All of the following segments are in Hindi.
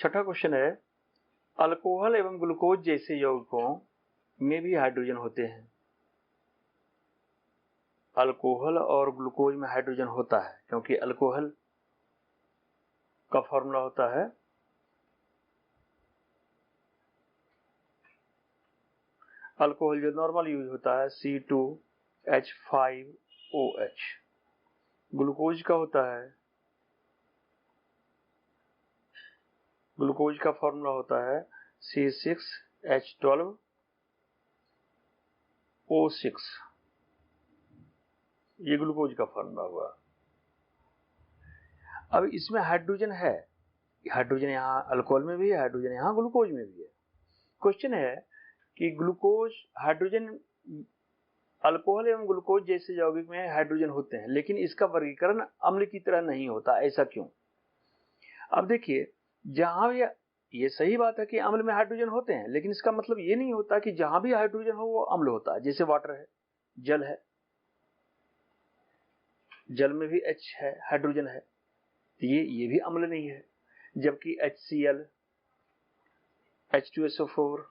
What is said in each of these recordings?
छठा क्वेश्चन है, अल्कोहल एवं ग्लूकोज जैसे यौगिकों में भी हाइड्रोजन होते हैं। अल्कोहल और ग्लूकोज में हाइड्रोजन होता है क्योंकि अल्कोहल का फॉर्मूला होता है अल्कोहल जो नॉर्मल यूज होता है C2H5OH। ग्लूकोज का होता है, ग्लूकोज का फॉर्मूला होता है C6H12O6। ये ग्लूकोज का फॉर्मूला हुआ। अब इसमें हाइड्रोजन है, हाइड्रोजन यहाँ अल्कोहल में भी है, हाइड्रोजन यहाँ ग्लूकोज में भी है। क्वेश्चन है कि ग्लूकोज हाइड्रोजन अल्कोहल एवं ग्लूकोज जैसे यौगिक में हाइड्रोजन होते हैं, लेकिन इसका वर्गीकरण अम्ल की तरह नहीं होता, ऐसा क्यों? अब देखिए, जहां भी ये सही बात है कि अम्ल में हाइड्रोजन होते हैं, लेकिन इसका मतलब ये नहीं होता कि जहां भी हाइड्रोजन हो वो अम्ल होता है। जैसे वाटर है, जल है, जल में भी H है, हाइड्रोजन है, तो ये भी अम्ल नहीं है। जबकि HCl, H2SO4,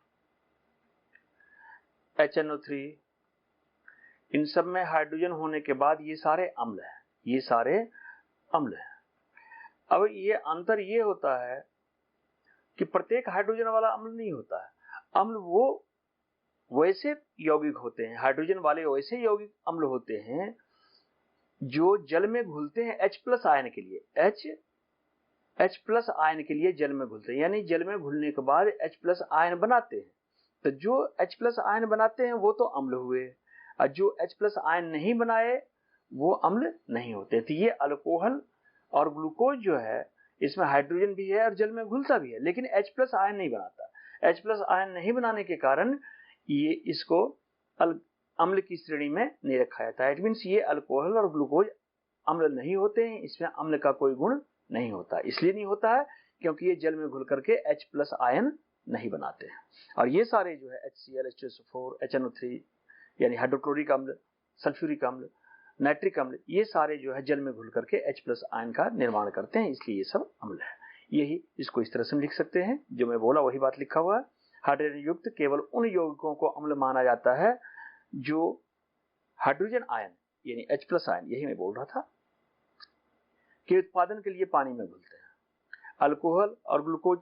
HNO3, इन सब में हाइड्रोजन होने के बाद ये सारे अम्ल हैं, ये सारे अम्ल हैं। अब ये अंतर ये होता है कि प्रत्येक हाइड्रोजन वाला अम्ल नहीं होता है। अम्ल वो वैसे यौगिक होते हैं, हाइड्रोजन वाले वैसे यौगिक अम्ल होते हैं जो जल में घुलते हैं H+ आयन के लिए, H+ आयन के लिए जल में घुलते हैं, यानी जल में घुलने के बाद H+ आयन बनाते हैं। तो जो H+ आयन बनाते हैं वो तो अम्ल हुए, और जो H+ आयन नहीं बनाए वो अम्ल नहीं होते। तो ये अल्कोहल और ग्लूकोज जो है, इसमें हाइड्रोजन भी है और जल में घुलता भी है, लेकिन H+ आयन नहीं बनाता। H+ आयन नहीं बनाने के कारण ये इसको अम्ल की श्रेणी में नहीं रखा जाता है। इट मीन्स ये अल्कोहल और ग्लूकोज अम्ल नहीं होते हैं, इसमें अम्ल का कोई गुण नहीं होता। इसलिए नहीं होता है क्योंकि ये जल में घुल करके H+ आयन नहीं बनाते हैं। और ये सारे जो है HCl, H2SO4, HNO3 यानी हाइड्रोक्लोरिक अम्ल, सल्फ्यूरिक अम्ल, नाइट्रिक अम्ल, ये सारे जो है जल में घुल करके H+ आयन का निर्माण करते हैं, इसलिए ये सब अम्ल है। यही इसको इस तरह से लिख सकते हैं, जो मैं बोला वही बात लिखा हुआ है। हाइड्रोजन युक्त केवल उन यौगिकों को अम्ल माना जाता है जो हाइड्रोजन आयन यानी H+ आयन, यही मैं बोल रहा था, के उत्पादन के लिए पानी में घुलते हैं। अल्कोहल और ग्लूकोज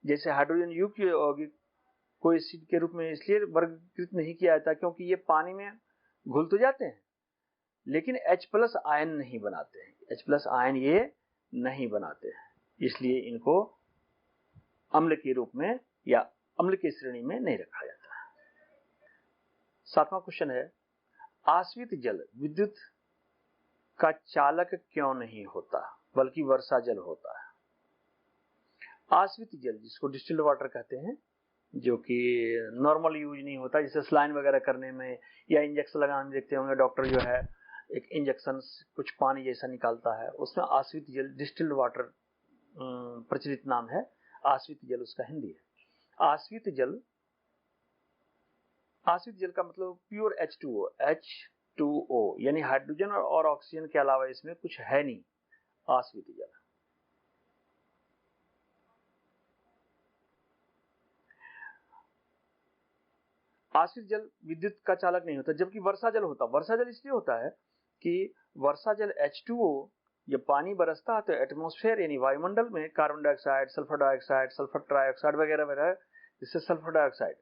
जैसे हाइड्रोजन युक्त यौगिक को एसिड के रूप में इसलिए वर्गीकृत नहीं किया जाता क्योंकि ये पानी में घुल तो जाते हैं लेकिन H+ आयन नहीं बनाते हैं, H+ आयन ये नहीं बनाते हैं, इसलिए इनको अम्ल के रूप में या अम्ल की श्रेणी में नहीं रखा जाता है। 7वां क्वेश्चन है, आश्रित जल विद्युत का चालक क्यों नहीं होता बल्कि वर्षा जल होता है? आश्रित जल जिसको डिस्टिल्ड वाटर कहते हैं, जो कि नॉर्मल यूज नहीं होता, जैसे स्लाइन वगैरह करने में या इंजेक्शन लगाने में देखते होंगे डॉक्टर जो है एक इंजेक्शन कुछ पानी जैसा निकालता है, उसमें आश्रित जल डिस्टिल्ड वाटर प्रचलित नाम है, आश्रित जल उसका हिंदी है। आश्रित जल का मतलब प्योर H2O यानी हाइड्रोजन और ऑक्सीजन के अलावा इसमें कुछ है नहीं, आश्रित जल। आश्रित जल विद्युत का चालक नहीं होता, जबकि वर्षा जल होता। वर्षा जल इसलिए होता है कि वर्षा जल H2O, जब पानी बरसता है तो एटमॉस्फेयर यानी वायुमंडल में carbon dioxide, sulphur dioxide, sulphur trioxide वगैरह वगैरह, जिससे सल्फर डाइऑक्साइड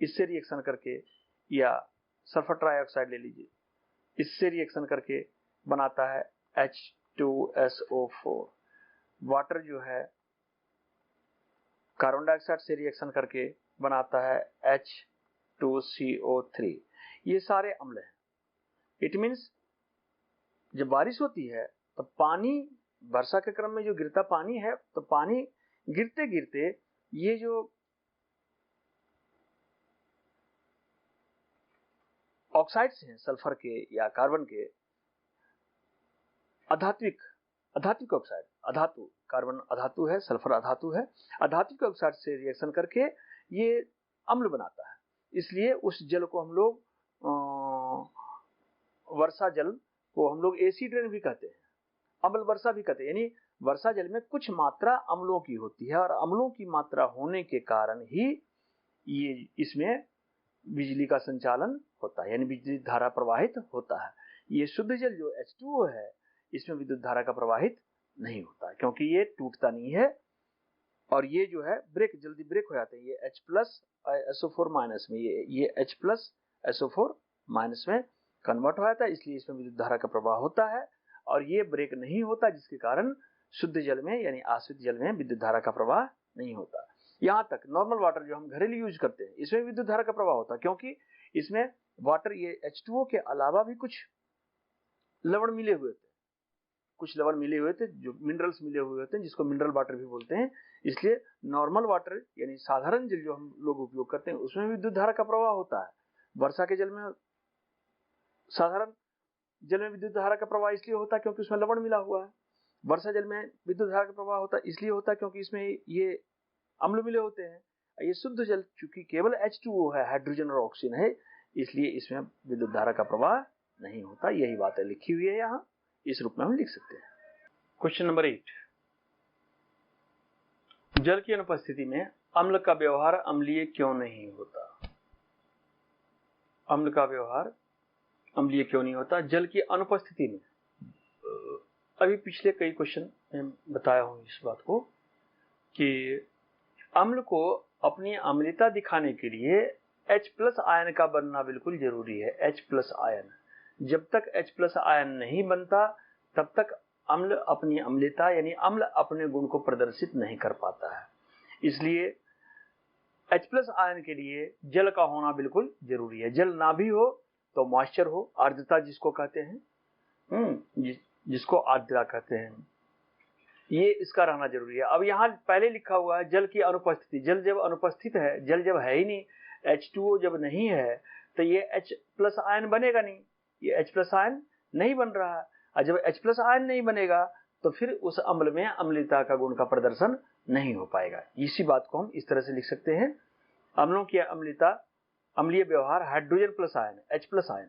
इससे रिएक्शन करके, या सल्फर ट्राइऑक्साइड ले लीजिए, इससे रिएक्शन करके बनाता है H2SO4। वाटर जो है कार्बन डाइऑक्साइड से रिएक्शन करके बनाता है H2CO3। ये सारे अम्ल हैं। इट मीन्स जब बारिश होती है तो पानी वर्षा के क्रम में जो गिरता पानी है, तो पानी गिरते गिरते ये जो ऑक्साइड्स हैं सल्फर के या कार्बन के, अधात्विक ऑक्साइड, अधातु, कार्बन अधातु है, सल्फर अधातु है, अधात्विक ऑक्साइड से रिएक्शन करके ये अम्ल बनाता है। इसलिए उस जल को हम लोग वर्षा जल को हम लोग एसिड रेन भी कहते हैं, अम्ल वर्षा भी कहते हैं, यानी वर्षा जल में कुछ मात्रा अम्लों की होती है और अम्लों की मात्रा होने के कारण ही ये इसमें बिजली का संचालन होता है, यानी बिजली धारा प्रवाहित होता है। ये शुद्ध जल जो H2O है इसमें विद्युत धारा का प्रवाहित नहीं होता क्योंकि ये टूटता नहीं है और ये जो है जल्दी ब्रेक हो जाते हैं। ये H प्लस SO4 माइनस में ये H प्लस SO4 माइनस में कन्वर्ट हो जाता है, इसलिए इसमें विद्युत धारा का प्रवाह होता है और ये ब्रेक नहीं होता, जिसके कारण शुद्ध जल में यानी आश्रित जल में विद्युत धारा का प्रवाह नहीं होता। यहाँ तक नॉर्मल वाटर जो हम घरेलू यूज करते हैं इसमें विद्युत धारा का प्रवाह होता है क्योंकि इसमें वाटर ये H2O के अलावा भी कुछ लवण मिले हुए थे, जो मिनरल्स मिले हुए होते हैं जिसको मिनरल वाटर भी बोलते हैं। इसलिए नॉर्मल वाटर यानी साधारण जल जो हम लोग उपयोग करते हैं उसमें विद्युत धारा का प्रवाह होता है। वर्षा के जल में, साधारण जल में विद्युत धारा का प्रवाह इसलिए होता है क्योंकि उसमें लवण मिला हुआ है। वर्षा जल में विद्युत धारा का प्रवाह होता है इसलिए होता है क्योंकि इसमें ये अम्ल मिले होते हैं। ये शुद्ध जल चूंकि केवल H2O है, हाइड्रोजन और ऑक्सीजन है, इसलिए इसमें विद्युत धारा का प्रवाह नहीं होता। यही बातें लिखी हुई है यहाँ, इस रूप में हम लिख सकते हैं। क्वेश्चन नंबर 8, जल की अनुपस्थिति में अम्ल का व्यवहार अम्लीय क्यों नहीं होता? अम्ल का व्यवहार अम्लीय क्यों नहीं होता जल की अनुपस्थिति में? अभी पिछले कई क्वेश्चन में बताया हूं इस बात को कि अम्ल को अपनी अम्लता दिखाने के लिए H प्लस आयन का बनना बिल्कुल जरूरी है। H प्लस आयन, जब तक H प्लस आयन नहीं बनता तब तक अम्ल अपनी अम्लता यानी अम्ल अपने गुण को प्रदर्शित नहीं कर पाता है। इसलिए H प्लस आयन के लिए जल का होना बिल्कुल जरूरी है। जल ना भी हो तो मॉइस्चर हो, आर्द्रता जिसको कहते हैं, जिसको आर्द्रता कहते हैं, ये इसका रहना जरूरी है। अब यहाँ पहले लिखा हुआ है जल की अनुपस्थिति। जल जब अनुपस्थित है, जल जब है ही नहीं, H2O जब नहीं है तो ये H प्लस आयन बनेगा नहीं, ये H प्लस आयन नहीं बन रहा है। और जब H प्लस आयन नहीं बनेगा तो फिर उस अम्ल में अम्लता का गुण का प्रदर्शन नहीं हो पाएगा। इसी बात को हम इस तरह से लिख सकते हैं, अम्लों की अम्लता, अम्लीय व्यवहार hydrogen plus ion H plus ion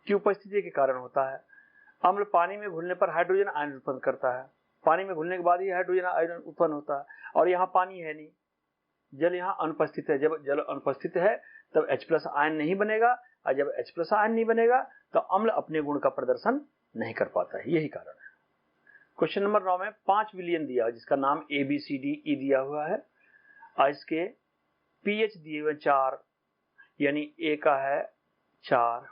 की उपस्थिति के कारण होता है। अम्ल पानी में घुलने पर हाइड्रोजन आयन उत्पन्न करता है, पानी में घुलने के बाद ही हाइड्रोजन आयन उत्पन्न होता है, और यहाँ पानी है नहीं, जल यहाँ अनुपस्थित है। जब जल अनुपस्थित है तब H प्लस आयन नहीं बनेगा, और जब H प्लस आयन नहीं बनेगा तो अम्ल अपने गुण का प्रदर्शन नहीं कर पाता है, यही कारण है। क्वेश्चन नंबर 9 में 5 विलयन दिया जिसका नाम ABCDE दिया हुआ है, और इसके pH दिए हुए 4, यानी A का है 4,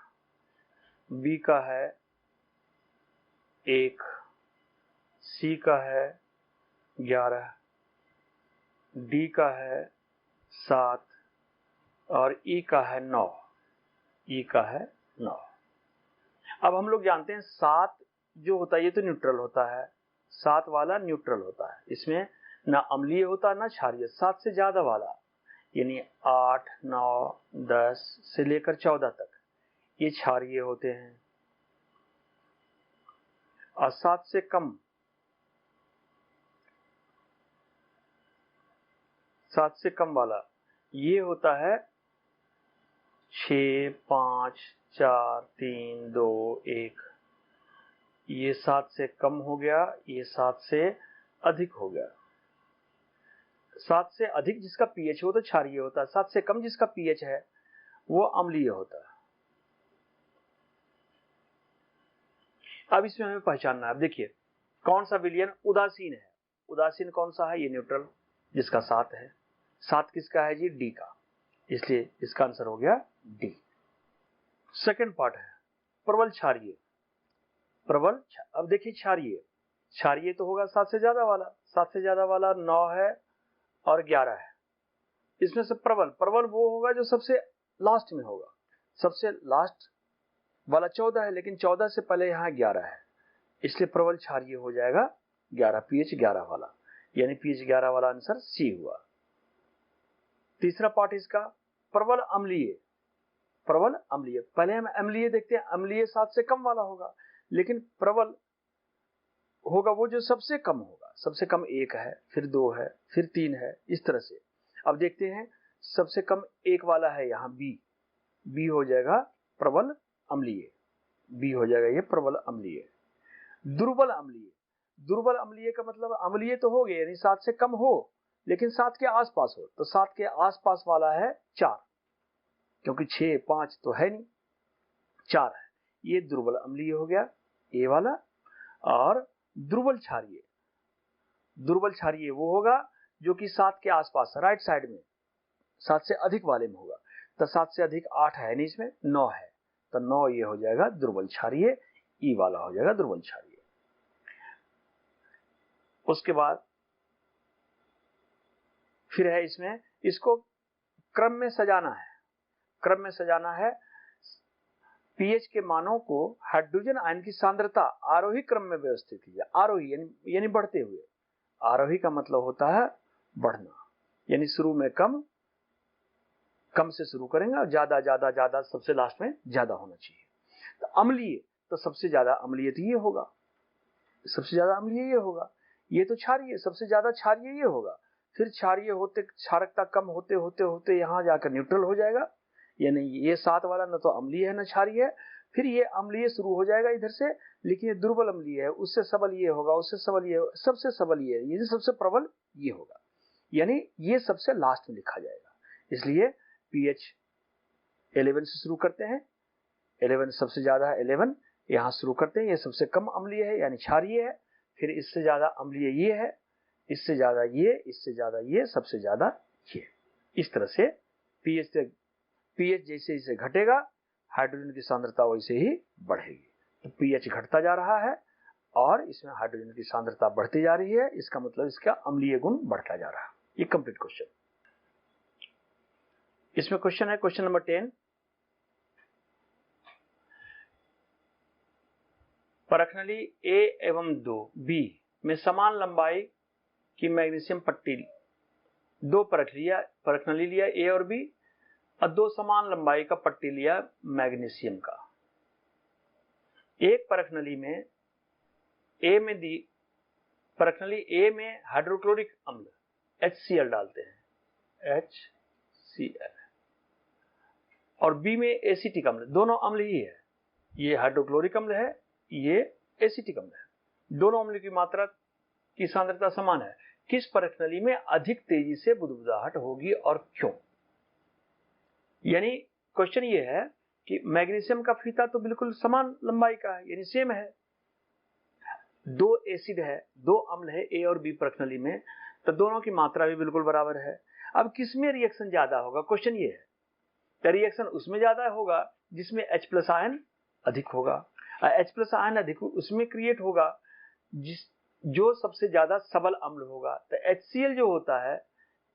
B का है 1, C का है 11, D का है 7 और E का है 9। E का है 9। अब हम लोग जानते हैं 7 जो होता है ये तो न्यूट्रल होता है, 7 वाला न्यूट्रल होता है, इसमें ना अम्लीय होता ना क्षारीय। 7 से ज्यादा वाला यानी 8, 9, 10 से लेकर 14 तक ये क्षारीय होते हैं, और 7 से कम, 7 से कम वाला ये होता है 6, 5, 4, 3, 2, 1। ये 7 से कम हो गया, ये 7 से अधिक हो गया। 7 से अधिक जिसका pH हो तो क्षारीय होता है, 7 से कम जिसका pH है वो अम्लीय होता है। अब इसमें हमें पहचानना है। अब देखिए कौन सा विलयन उदासीन है, उदासीन कौन सा है, ये न्यूट्रल जिसका 7 है। 7 किसका है जी, D का, इसलिए इसका आंसर हो गया D। सेकंड पार्ट है प्रबल क्षारीय। प्रबल, अब देखिए क्षारीय, क्षारीय तो होगा 7 से ज्यादा वाला, 7 से ज्यादा वाला 9 है और 11 है। इसमें से प्रबल, प्रबल वो होगा जो सबसे लास्ट में होगा, सबसे लास्ट वाला 14 है, लेकिन 14 से पहले यहाँ 11 है, इसलिए प्रबल क्षारीय हो जाएगा 11, pH 11 वाला, यानी pH 11 वाला आंसर C हुआ। तीसरा पार्ट इसका प्रबल अम्लीय। प्रबल अम्लीय, पहले हम अम्लीय देखते हैं, अम्लीय 7 से कम वाला होगा, लेकिन प्रबल होगा वो जो सबसे कम होगा। सबसे कम 1 है, फिर 2 है, फिर 3 है, इस तरह से। अब देखते हैं सबसे कम 1 वाला है यहाँ B हो जाएगा प्रबल अम्लीय, B हो जाएगा ये प्रबल अम्लीय। दुर्बल अम्लीय, दुर्बल अम्लीय का मतलब अम्लीय तो हो गया यानी 7 से कम हो लेकिन 7 के आसपास हो, तो 7 के आसपास वाला है 4, क्योंकि 6 5 तो है नहीं, 4 है, ये दुर्बल अम्लीय हो गया ए वाला। और दुर्बल क्षारीय, दुर्बल क्षारीय वो होगा जो कि 7 के आसपास राइट साइड में 7 से अधिक वाले में होगा, तो 7 से अधिक 8 है नहीं, इसमें 9 है, तो 9 ये हो जाएगा दुर्बल क्षारीय, ई वाला हो जाएगा दुर्बल क्षारीय। उसके बाद फिर है इसमें, इसको क्रम में सजाना है, क्रम में सजाना है। पीएच के मानों को हाइड्रोजन आयन की सांद्रता आरोही क्रम में व्यवस्थित की जाए, आरोही यानी बढ़ते हुए, आरोही का मतलब होता है बढ़ना, यानी शुरू में कम, कम से शुरू करेंगे और ज्यादा ज्यादा ज्यादा सबसे लास्ट में ज्यादा होना चाहिए। तो अम्लीय, तो सबसे ज्यादा अम्लीय तो ये होगा, सबसे ज्यादा अम्लीय ये होगा, ये तो क्षारीय, सबसे ज्यादा क्षारीय ये होगा, फिर क्षारीय होते क्षारकता कम होते होते होते यहाँ जाकर न्यूट्रल हो जाएगा, यानी ये 7 वाला न तो अम्लीय है न क्षारीय है, फिर ये अम्लीय शुरू हो जाएगा इधर से, लेकिन ये दुर्बल अम्लीय है, उससे सबल ये होगा, उससे सबल ये, सबसे सबल ये सबसे प्रबल ये होगा, यानी ये सबसे लास्ट में लिखा जाएगा। इसलिए पीएच 11 से शुरू करते हैं, 11 सबसे ज्यादा है 11, यहाँ शुरू करते हैं, ये सबसे कम अम्लीय है यानी क्षारीय है, फिर इससे ज्यादा अम्लीय ये है, इससे ज्यादा ये, इससे ज्यादा ये, सबसे ज्यादा ये। इस तरह से पीएच जैसे जैसे घटेगा हाइड्रोजन की सांद्रता वैसे ही बढ़ेगी, तो पीएच घटता जा रहा है और इसमें हाइड्रोजन की सांद्रता बढ़ती जा रही है, इसका मतलब इसका अम्लीय गुण बढ़ता जा रहा है। ये कंप्लीट क्वेश्चन। इसमें क्वेश्चन है क्वेश्चन नंबर 10, परखनली ए एवं 2 बी में समान लंबाई की मैग्नीशियम पट्टी, 2 परखनली लिया ए और बी और 2 समान लंबाई का पट्टी लिया मैग्नीशियम का। एक परखनली में ए में दी, परखनली ए में हाइड्रोक्लोरिक अम्ल HCl डालते हैं, HCl, और बी में एसिटिक अम्ल, दोनों अम्ल ही है, ये हाइड्रोक्लोरिक अम्ल है, ये एसिटिक अम्ल है, दोनों अम्ल की मात्रा की सांद्रता समान है, किस परखनली में अधिक तेजी से बुदबुदाहट होगी और क्यों? यानी क्वेश्चन ये है कि मैग्नीशियम का फीता तो बिल्कुल समान लंबाई का है, यानी सेम है, 2 एसिड है, 2 अम्ल है ए और बी परखनली में, तो दोनों की मात्रा भी बिल्कुल बराबर है। अब किसमें रिएक्शन ज्यादा होगा, क्वेश्चन ये है, तो रिएक्शन उसमें ज्यादा होगा जिसमें H+ आयन अधिक होगा, H+ आयन अधिक उसमें क्रिएट होगा जो सबसे ज्यादा सबल अम्ल होगा, तो HCl जो होता है,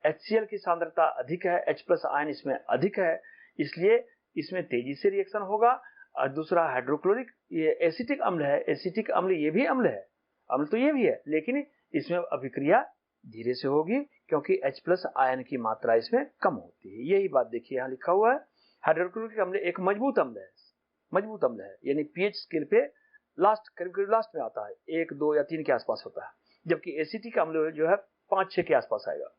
HCl की सांद्रता अधिक है, H+ आयन इसमें अधिक है, इसलिए इसमें तेजी से रिएक्शन होगा। और दूसरा हाइड्रोक्लोरिक, ये एसिटिक अम्ल है, एसिटिक अम्ल ये भी अम्ल है, अम्ल तो ये भी है, लेकिन इसमें अभिक्रिया धीरे से होगी क्योंकि H+ आयन की मात्रा इसमें कम होती है। यही बात देखिए यहाँ लिखा हुआ है, हाइड्रोक्लोरिक अम्ल एक मजबूत अम्ल है, मजबूत अम्ल है, यानी पीएच स्केल पे लास्ट करीब करीब लास्ट में आता है, 1 2 या 3 के आसपास होता है, जबकि एसिटिक अम्ल जो है 5 6 के आसपास आएगा।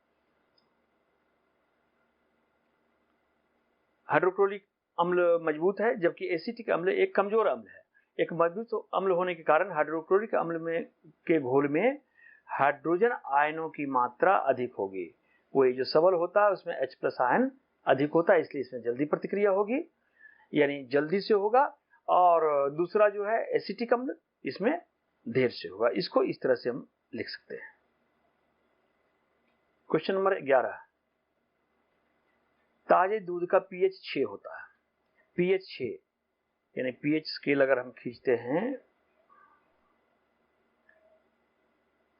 हाइड्रोक्लोरिक अम्ल मजबूत है जबकि एसिटिक अम्ल एक कमजोर अम्ल है। एक मजबूत अम्ल होने के कारण हाइड्रोक्लोरिक अम्ल में के घोल में हाइड्रोजन आयनों की मात्रा अधिक होगी, वही जो सबल होता है उसमें H+ आयन अधिक होता है, इसलिए इसमें जल्दी प्रतिक्रिया होगी, यानी जल्दी से होगा। और दूसरा जो है एसिटिक अम्ल, इसमें देर से होगा। इसको इस तरह से हम लिख सकते हैं। क्वेश्चन नंबर 11, ताजे दूध का पीएच 6 होता है, पीएच 6 यानी पीएच स्केल अगर हम खींचते हैं,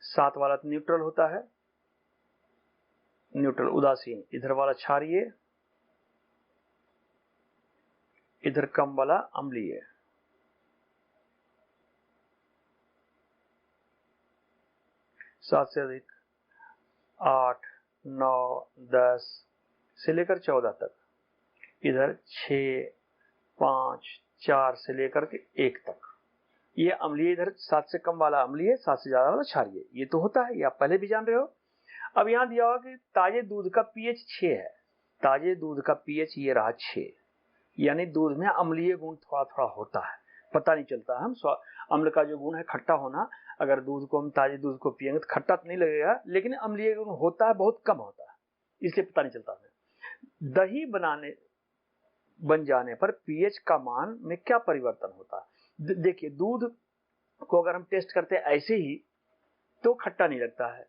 7 वाला तो न्यूट्रल होता है, न्यूट्रल उदासीन, इधर वाला क्षारीय, इधर कम वाला अम्लीय। 7 से अधिक 8 9 10 से लेकर 14 तक, इधर 6 5 4 से लेकर के 1 तक, ये अम्लीय, इधर 7 से कम वाला अम्लीय, 7 से ज्यादा वाला क्षारीय, ये तो होता है, ये आप पहले भी जान रहे हो। अब यहां दिया हुआ कि ताजे दूध का पीएच 6 है, ताजे दूध का पीएच ये रहा 6, यानी दूध में अम्लीय गुण थोड़ा थोड़ा होता है, पता नहीं चलता, हम अम्ल का जो गुण है खट्टा होना, अगर दूध को हम ताजे दूध को पियेंगे तो खट्टा तो नहीं लगेगा, लेकिन अम्लीय गुण होता है, बहुत कम होता है, इसलिए पता नहीं चलता हमें। दही बन जाने पर पीएच का मान में क्या परिवर्तन होता है? देखिए, दूध को अगर हम टेस्ट करते हैं ऐसे ही तो खट्टा नहीं लगता है,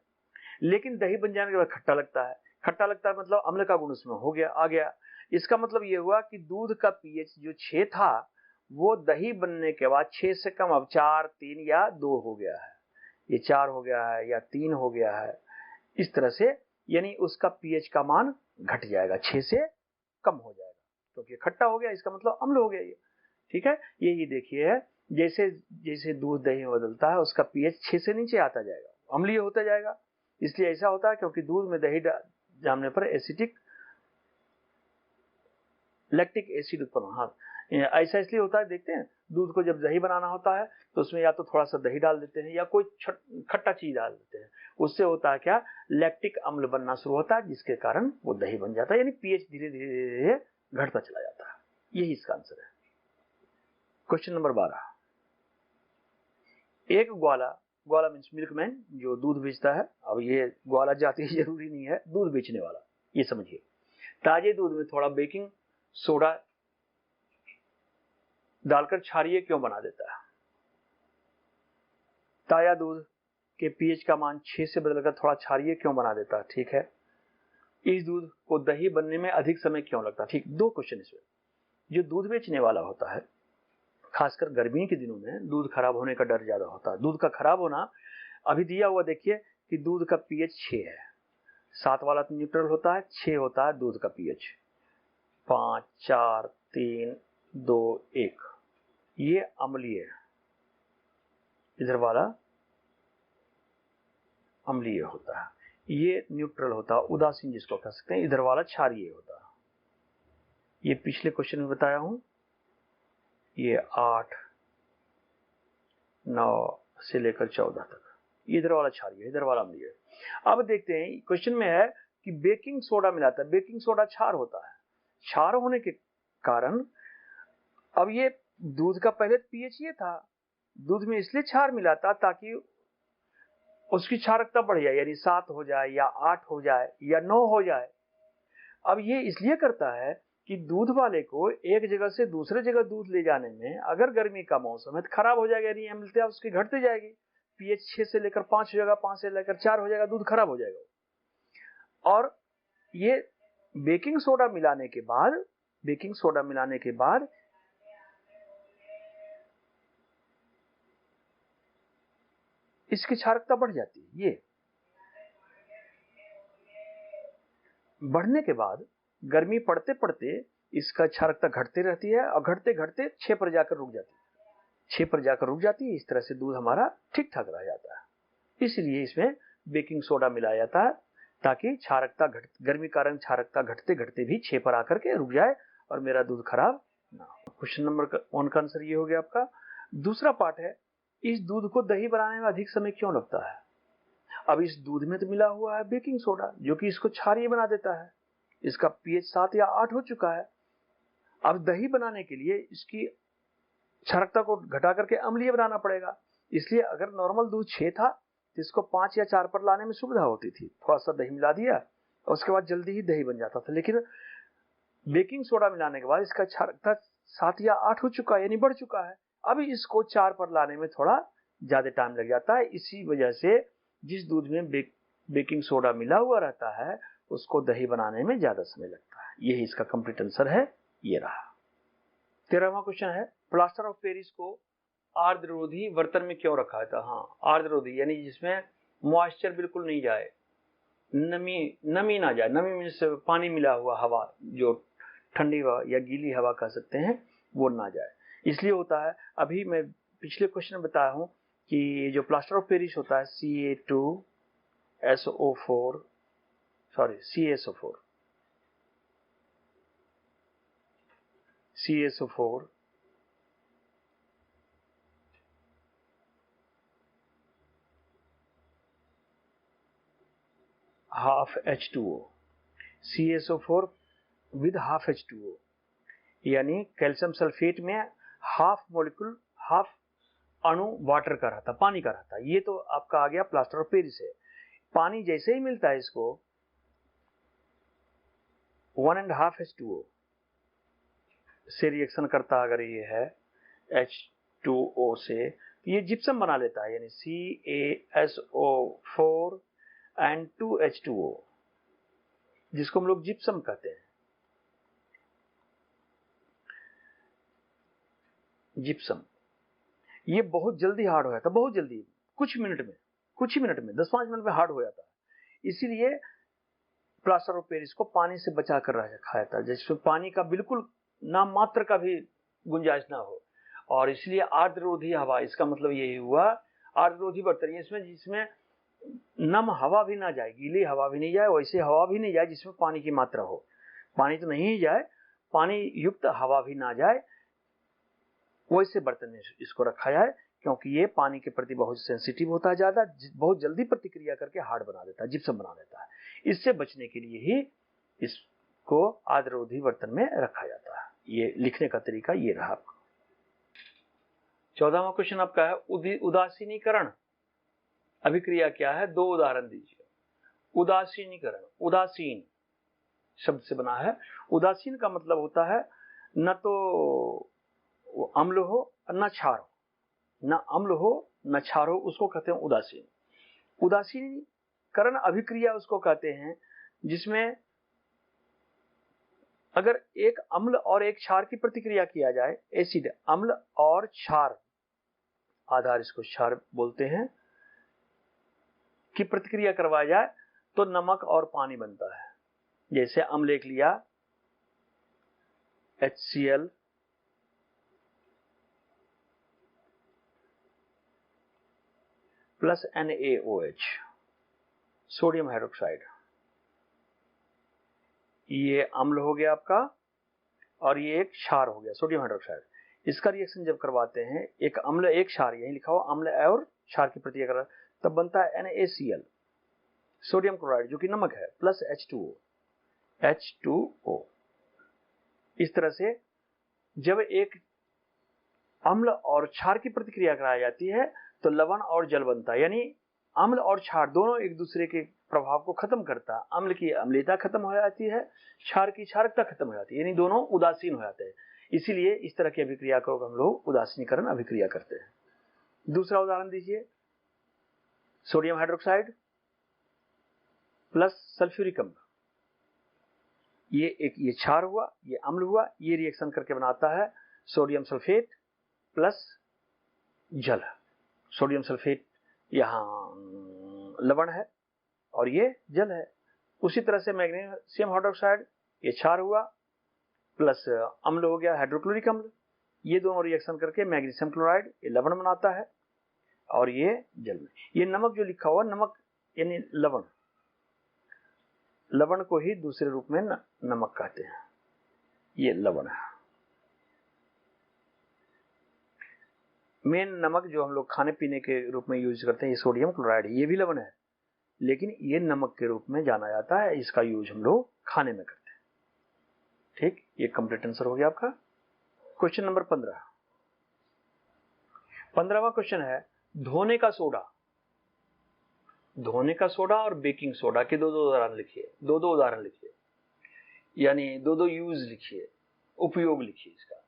लेकिन दही बन जाने के बाद खट्टा लगता है। खट्टा लगता है मतलब अम्ल का गुण उसमें आ गया। इसका मतलब ये हुआ कि दूध का पीएच जो 6 था वो दही बनने के बाद 6 से कम अब 4, 3 या 2 हो गया है, ये 4 हो गया है या 3 हो गया है, इस तरह से, यानी उसका पीएच का मान घट जाएगा, 6 से कम हो जाएगा, क्योंकि खट्टा हो गया, इसका मतलब अम्ल हो गया ये। ठीक है, ये देखिए, जैसे जैसे दूध दही में बदलता है उसका पीएच 6 से नीचे आता जाएगा, अम्लीय होता जाएगा। इसलिए ऐसा होता है क्योंकि दूध में दही जमने पर एसिटिक लैक्टिक एसिड उत्पन्न, हाँ, ऐसा इसलिए होता है, देखते हैं दूध को जब दही बनाना होता है तो उसमें या तो थोड़ा सा दही डाल देते हैं या कोई खट्टा चीज डाल देते हैं, उससे होता है क्या, लैक्टिक अम्ल बनना शुरू होता है, जिसके कारण वो दही बन जाता है, यानी पीएच धीरे धीरे घटता चला जाता है। यही इसका आंसर है। क्वेश्चन नंबर 12, एक ग्वाला मीन्स मिल्कमैन जो दूध बेचता है, अब ये ग्वाला जाति जरूरी नहीं है, दूध बेचने वाला, ये समझिए, ताजे दूध में थोड़ा बेकिंग सोडा डालकर क्षारीय क्यों बना देता है? ताजा दूध के पीएच का मान 6 से बदलकर थोड़ा क्षारीय क्यों बना देता है? ठीक है। इस दूध को दही बनने में अधिक समय क्यों लगता है? ठीक, 2 क्वेश्चन इसमें। जो दूध बेचने वाला होता है, खासकर गर्मी के दिनों में दूध खराब होने का डर ज्यादा होता है। दूध का खराब होना, अभी दिया हुआ देखिए कि दूध का पीएच 6 है, 7 वाला तो न्यूट्रल होता है, 6 होता है दूध का पीएच, 5, 4, 3, 2, 1, ये अम्लीय है, इधर वाला अम्लीय होता है, ये न्यूट्रल होता है, उदासीन जिसको कह सकते हैं, इधर वाला क्षारीय होता है। ये पिछले क्वेश्चन में बताया हूं, ये 8, 9 से लेकर 14 तक, इधर वाला क्षारीय, इधर वाला अम्लीय। अब देखते हैं, क्वेश्चन में है कि बेकिंग सोडा मिलाता है, बेकिंग सोडा क्षार होता है, क्षार होने के कारण अब ये दूध का पहले पीएच ये था, दूध में इसलिए क्षार मिलाता ताकि उसकी क्षारकता बढ़ जाए, यानी 7 हो जाए या 8 हो जाए या 9 हो जाए। अब ये इसलिए करता है कि दूध वाले को एक जगह से दूसरे जगह दूध ले जाने में अगर गर्मी का मौसम है तो खराब हो जाएगा, यानी अम्लता उसकी घटती जाएगी, पीएच 6 से लेकर 5 हो जाएगा, 5 से लेकर 4 हो जाएगा, दूध खराब हो जाएगा। और ये बेकिंग सोडा मिलाने के बाद इसकी क्षारकता बढ़ जाती है। ये बढ़ने के बाद गर्मी पड़ते पड़ते इसका क्षारकता घटती रहती है और घटते घटते 6 पर जाकर रुक जाती है। इस तरह से दूध हमारा ठीक ठाक रह जाता है। इसलिए इसमें बेकिंग सोडा मिलाया जाता है ताकि क्षारकता गर्मी कारण क्षारकता घटते घटते भी 6 पर आकर के रुक जाए और मेरा दूध खराब ना हो। क्वेश्चन नंबर 1 का आंसर ये हो गया आपका। दूसरा पार्ट है, इस दूध को दही बनाने में अधिक समय क्यों लगता है? अब इस दूध में तो मिला हुआ है बेकिंग सोडा जो कि इसको क्षारीय बना देता है, इसका पीएच 7 या 8 हो चुका है। अब दही बनाने के लिए इसकी क्षारकता को घटा करके अम्लीय बनाना पड़ेगा, इसलिए अगर नॉर्मल दूध 6 था तो इसको 5 या 4 पर लाने में सुविधा होती थी, थोड़ा सा दही मिला दिया और उसके बाद जल्दी ही दही बन जाता था। लेकिन बेकिंग सोडा मिलाने के बाद इसका क्षारकता 7 या 8 हो चुका है, यानी बढ़ चुका है। अब इसको 4 पर लाने में थोड़ा ज्यादा टाइम लग जाता है। इसी वजह से जिस दूध में बेकिंग सोडा मिला हुआ रहता है उसको दही बनाने में ज्यादा समय लगता है। यही इसका कंप्लीट आंसर है, ये रहा। 13वां क्वेश्चन है, प्लास्टर ऑफ पेरिस को आर्द्ररोधी बर्तन में क्यों रखा था? हाँ, आर्द्ररोधी यानी जिसमें मॉइस्चर बिल्कुल नहीं जाए, नमी ना जाए, नमी मीन्स पानी मिला हुआ हवा, जो ठंडी हवा या गीली हवा कह सकते हैं, वो ना जाए, इसलिए होता है। अभी मैं पिछले क्वेश्चन में बताया हूं कि जो प्लास्टर ऑफ पेरिस होता है CaSO4 half H2O, CaSO4 with half H2O, यानी कैल्शियम सल्फेट में हाफ अणु वाटर का रहता, पानी का रहता। ये तो आपका आ गया प्लास्टर ऑफ पेरिस है। पानी जैसे ही मिलता है इसको 1.5 H2O से रिएक्शन करता, अगर ये है H2O से, तो ये जिप्सम बना लेता है, यानी CaSO4 and 2H2O, जिसको हम लोग जिप्सम कहते हैं। जिप्सम ये बहुत जल्दी हार्ड हो जाता, बहुत जल्दी, कुछ ही मिनट में 10-5 मिनट में हार्ड हो जाता है। इसीलिए प्लास्टर ऑफ पेरिस को पानी से बचा कर रखा जाता है, जिसमें पानी का बिल्कुल नाम मात्र का भी गुंजाइश ना हो। और इसलिए आर्द्ररोधी हवा, इसका मतलब यही हुआ आर्द्ररोधी बर्तन, इसमें जिसमें नम हवा भी ना जाए, गीली हवा भी नहीं जाए, वैसे हवा भी नहीं जाए जिसमें पानी की मात्रा हो। पानी तो नहीं ही जाए, पानी युक्त हवा भी ना जाए, वैसे बर्तन में इसको रखा जाए, क्योंकि ये पानी के प्रति बहुत सेंसिटिव होता है, ज्यादा बहुत जल्दी प्रतिक्रिया करके हार्ड बना देता है, जिप्सम बना देता है। इससे बचने के लिए ही इसको आर्द्ररोधी बर्तन में रखा जाता है। ये लिखने का तरीका ये रहा। 14वां क्वेश्चन आपका है उदासीनीकरण अभिक्रिया क्या है, 2 उदाहरण दीजिए। उदासीनीकरण, उदासीन शब्द से बना है। उदासीन का मतलब होता है न तो अम्ल हो न क्षार हो, न अम्ल हो न क्षार हो, उसको कहते हैं उदासीन। उदासीनीकरण अभिक्रिया उसको कहते हैं जिसमें अगर एक अम्ल और एक क्षार की प्रतिक्रिया किया जाए, एसिड अम्ल और क्षार, आधार इसको क्षार बोलते हैं, की प्रतिक्रिया करवाया जाए तो नमक और पानी बनता है। जैसे अम्ल एक लिया HCl plus NaOH, sodium hydroxide, ये अम्ल हो गया आपका, और ये एक क्षार हो गया सोडियम हाइड्रोक्साइड। इसका रिएक्शन जब करवाते हैं, एक अम्ल एक क्षार, यही लिखा हुआ अम्ल और क्षार की प्रतिक्रिया कर, तब बनता है NaCl, सोडियम क्लोराइड जो कि नमक है, प्लस H2O। इस तरह से जब एक अम्ल और क्षार की प्रतिक्रिया कराई जाती है तो लवण और जल बनता है, यानी अम्ल और क्षार दोनों एक दूसरे के प्रभाव को खत्म करता है। अम्ल की अम्लता खत्म हो जाती है, क्षार की क्षारकता खत्म हो जाती है, यानी दोनों उदासीन हो जाते हैं। इसीलिए इस तरह की अभिक्रिया को हम लोग उदासीनीकरण अभिक्रिया करते हैं। दूसरा उदाहरण दीजिए, सोडियम हाइड्रोक्साइड प्लस सल्फ्यूरिक अम्ल, ये क्षार हुआ, ये अम्ल हुआ, ये रिएक्शन करके बनाता है सोडियम सल्फेट प्लस जल। सोडियम सल्फेट यहाँ लवण है और ये जल है। उसी तरह से मैग्नीशियम हाइड्रोक्साइड, ये क्षार हुआ, प्लस अम्ल हो गया हाइड्रोक्लोरिक अम्ल, ये दोनों रिएक्शन करके मैग्नीशियम क्लोराइड, ये लवण बनाता है, और ये जल में। ये नमक जो लिखा हुआ, नमक यानी लवण, लवण को ही दूसरे रूप में नमक कहते हैं, ये लवण है। मेन नमक जो हम लोग खाने पीने के रूप में यूज करते हैं, ये सोडियम क्लोराइड, ये भी लवण है, लेकिन ये नमक के रूप में जाना जाता है, इसका यूज हम लोग खाने में करते हैं। ठीक, ये कंप्लीट आंसर हो गया आपका। क्वेश्चन नंबर 15वां क्वेश्चन है, धोने का सोडा, धोने का सोडा और बेकिंग सोडा के दो उदाहरण लिखिए, दो उदाहरण लिखिए, यानी दो यूज लिखिए, उपयोग लिखिए इसका।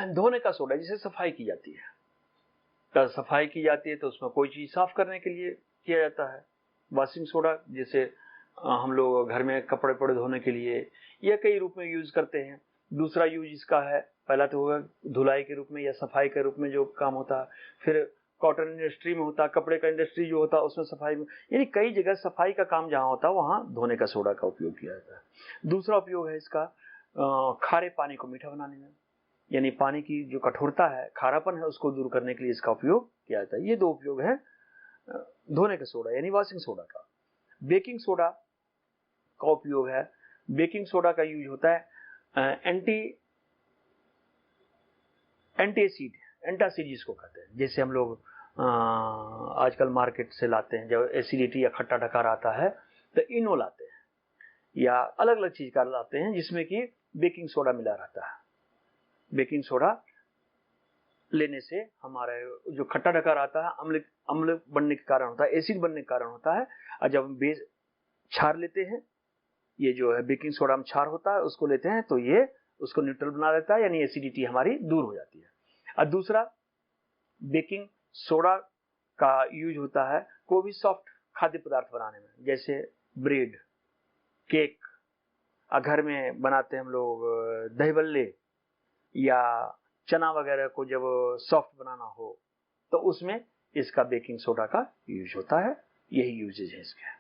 धोने का सोडा, जिसे सफाई की जाती है, तो सफाई की जाती है तो उसमें कोई चीज साफ करने के लिए किया जाता है। वॉशिंग सोडा, जैसे हम लोग घर में कपड़े पड़े धोने के लिए, या कई रूप में यूज करते हैं। दूसरा यूज इसका है, पहला तो होगा धुलाई के रूप में या सफाई के रूप में जो काम होता है, फिर कॉटन इंडस्ट्री में होता है, कपड़े का इंडस्ट्री जो होता है उसमें सफाई में, यानी कई जगह सफाई का काम जहां होता है वहां धोने का सोडा का उपयोग किया जाता है। दूसरा उपयोग है इसका खारे पानी को मीठा बनाने में, यानी पानी की जो कठोरता है, खारापन है, उसको दूर करने के लिए इसका उपयोग किया जाता है। ये दो उपयोग है धोने का सोडा यानी वॉशिंग सोडा का। बेकिंग सोडा का उपयोग है, बेकिंग सोडा का यूज होता है एंटासिड जिसको कहते हैं। जैसे हम लोग आजकल मार्केट से लाते हैं, जब एसिडिटी या खट्टा ढकार आता है तो इनो लाते हैं, या अलग अलग चीज का लाते हैं जिसमें कि बेकिंग सोडा मिला रहता है। बेकिंग सोडा लेने से हमारा जो खट्टा डकार आता है अम्ल अम्ल बनने के कारण होता है, एसिड बनने के कारण होता है। और जब हम बेस क्षार लेते हैं, ये जो है बेकिंग सोडा में क्षार होता है, उसको लेते हैं तो ये उसको न्यूट्रल बना देता है, यानी एसिडिटी हमारी दूर हो जाती है। और दूसरा, बेकिंग सोडा का यूज होता है कोई भी सॉफ्ट खाद्य पदार्थ बनाने में, जैसे ब्रेड, केक, घर में बनाते हैं हम लोग दही बल्ले, या चना वगैरह को जब सॉफ्ट बनाना हो तो उसमें इसका बेकिंग सोडा का यूज होता है। यही यूजेज है इसके।